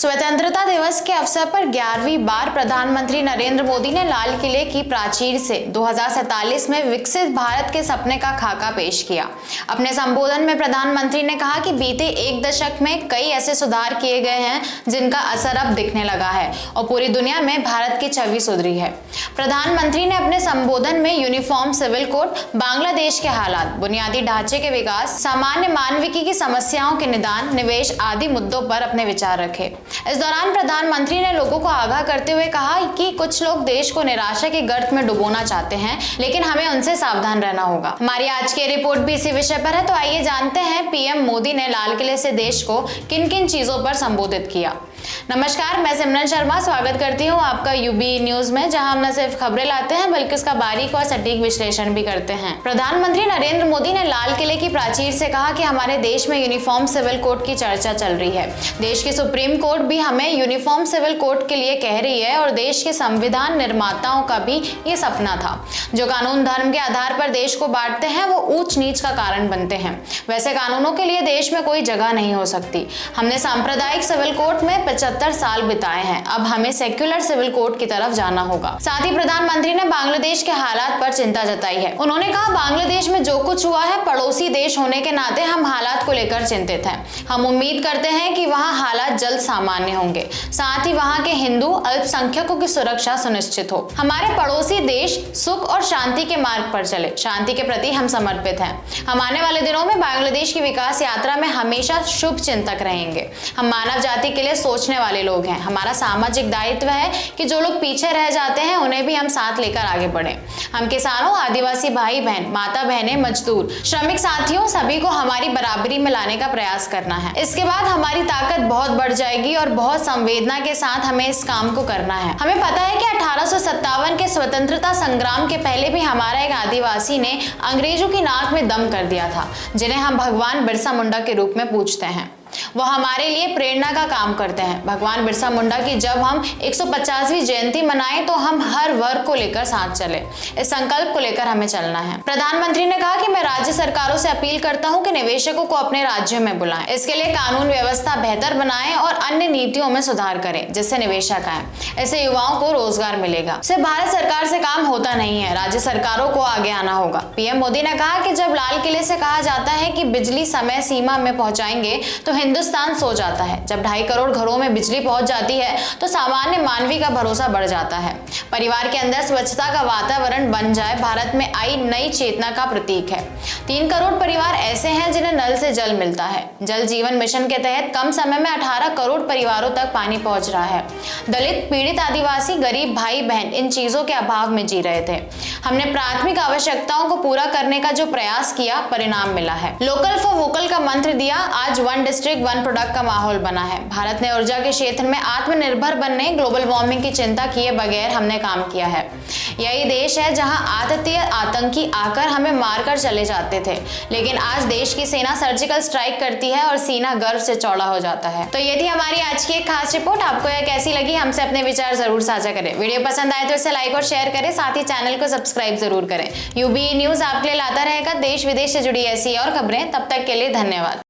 स्वतंत्रता दिवस के अवसर पर 11वीं बार प्रधानमंत्री नरेंद्र मोदी ने लाल किले की प्राचीर से 2047 में विकसित भारत के सपने का खाका पेश किया। अपने संबोधन में प्रधानमंत्री ने कहा कि बीते एक दशक में कई ऐसे सुधार किए गए हैं जिनका असर अब दिखने लगा है और पूरी दुनिया में भारत की छवि सुधरी है। प्रधानमंत्री ने अपने संबोधन में यूनिफॉर्म सिविल कोड, बांग्लादेश के हालात, बुनियादी ढांचे के विकास, सामान्य मानविकी की समस्याओं के निदान, निवेश आदि मुद्दों पर अपने विचार रखे। इस दौरान प्रधानमंत्री ने लोगों को आगाह करते हुए कहा कि कुछ लोग देश को निराशा के गर्त में डुबोना चाहते हैं, लेकिन हमें उनसे सावधान रहना होगा। हमारी आज की रिपोर्ट भी इसी विषय पर है, तो आइए जानते हैं पीएम मोदी ने लाल किले से देश को किन किन चीजों पर संबोधित किया। नमस्कार, मैं सिमरन शर्मा स्वागत करती हूं आपका यूबी न्यूज में, जहां हम न सिर्फ खबरें लाते हैं बल्कि उसका बारीक और सटीक विश्लेषण भी करते हैं। प्रधानमंत्री नरेंद्र मोदी ने लाल किले की प्राचीर से कहा कि हमारे देश में यूनिफॉर्म सिविल कोड की चर्चा चल रही है। देश की सुप्रीम कोर्ट भी हमें यूनिफॉर्म सिविल कोड के लिए कह रही है और देश के संविधान निर्माताओं का भी ये सपना था। जो कानून धर्म के आधार पर देश को बांटते हैं वो ऊंच नीच का कारण बनते हैं। वैसे कानूनों के लिए देश में कोई जगह नहीं हो सकती। हमने सांप्रदायिक सिविल कोड में 75 साल बिताए हैं, अब हमें सेक्युलर सिविल कोड की तरफ जाना होगा। साथ ही प्रधानमंत्री ने बांग्लादेश के हालात पर चिंता जताई है। उन्होंने कहा, बांग्लादेश में जो कुछ हुआ है, पड़ोसी देश होने के नाते हम हालात को लेकर चिंतित हैं। हम उम्मीद करते हैं कि वहां हालात जल्द सामान्य होंगे, साथ ही वहां के हिंदू अल्पसंख्यकों की सुरक्षा सुनिश्चित हो। हमारे पड़ोसी देश सुख और शांति के मार्ग पर चले, शांति के प्रति हम समर्पित हैं। हम आने वाले दिनों में बांग्लादेश की विकास यात्रा में हमेशा शुभ चिंतक रहेंगे। हम मानव जाति के लिए सोचने वाले लोग हैं। हमारा सामाजिक दायित्व है कि जो लोग पीछे रह जाते हैं उन्हें भी हम साथ लेकर आगे बढ़ें। हम किसानों, आदिवासी भाई बहन, माता बहनें, मजदूर, श्रमिक साथियों सभी को हमारी बराबरी में लाने का प्रयास करना है। इसके बाद हमारी ताकत बहुत बढ़ जाएगी और बहुत संवेदना के साथ हमें इस काम को करना है। हमें पता है कि 1857 के स्वतंत्रता संग्राम के पहले भी हमारा एक आदिवासी ने अंग्रेजों की नाक में दम कर दिया था, जिन्हें हम भगवान बिरसा मुंडा के रूप में पूजते हैं। वो हमारे लिए प्रेरणा का काम करते हैं। भगवान बिरसा मुंडा की जब हम 150वीं जयंती मनाएं तो हम हर वर्ग को लेकर साथ चले। इस संकल्प को लेकर हमें चलना है। प्रधानमंत्री ने कहा कि मैं राज्य सरकारों से अपील करता हूं कि निवेशकों को अपने राज्यों में बुलाएं। इसके लिए कानून व्यवस्था बेहतर बनाएं और अन्य नीतियों में सुधार करें जिससे निवेशक आए। इससे युवाओं को रोजगार मिलेगा। सिर्फ भारत सरकार से काम होता नहीं है, राज्य सरकारों को आगे आना होगा। पीएम मोदी ने कहा कि जब लाल किले से कहा जाता है कि बिजली समय सीमा में पहुंचाएंगे तो हिंदुस्तान सो जाता है। जब 2.5 करोड़ घरों में बिजली पहुंच जाती है तो सामान्य मानवी का भरोसा बढ़ जाता है। परिवार के अंदर स्वच्छता का वातावरण बन जाए भारत में आई नई चेतना का प्रतीक है। 3 करोड़ परिवार ऐसे हैं जिन्हें नल से जल मिलता है। जल जीवन मिशन के तहत कम समय में 18 करोड़ परिवारों तक पानी पहुंच रहा है। दलित, पीड़ित, आदिवासी, गरीब भाई बहन इन चीजों के अभाव में जी रहे थे। हमने प्राथमिक आवश्यकताओं को पूरा करने का जो प्रयास किया, परिणाम मिला है। लोकल फॉर वोकल का मंत्र दिया, आज वन डिस्ट्रिक्ट वन प्रोडक्ट का माहौल बना है। भारत ने ऊर्जा के क्षेत्र में आत्मनिर्भर बनने, ग्लोबल वार्मिंग की चिंता किए बगैर हमने काम किया है। यही देश है जहां आतंकी आतंकी आकर हमें मारकर चले जाते थे, लेकिन आज देश की सेना सर्जिकल स्ट्राइक करती है और सीना गर्व से चौड़ा हो जाता है। तो ये थी हमारी आज की एक खास रिपोर्ट। आपको यह कैसी लगी हमसे अपने विचार जरूर साझा करें। वीडियो पसंद आए तो इसे लाइक और शेयर करें, साथ ही चैनल को सब्सक्राइब जरूर करें। यूबी न्यूज आपके लिए लाता रहेगा देश विदेश से जुड़ी ऐसी और खबरें। तब तक के लिए धन्यवाद।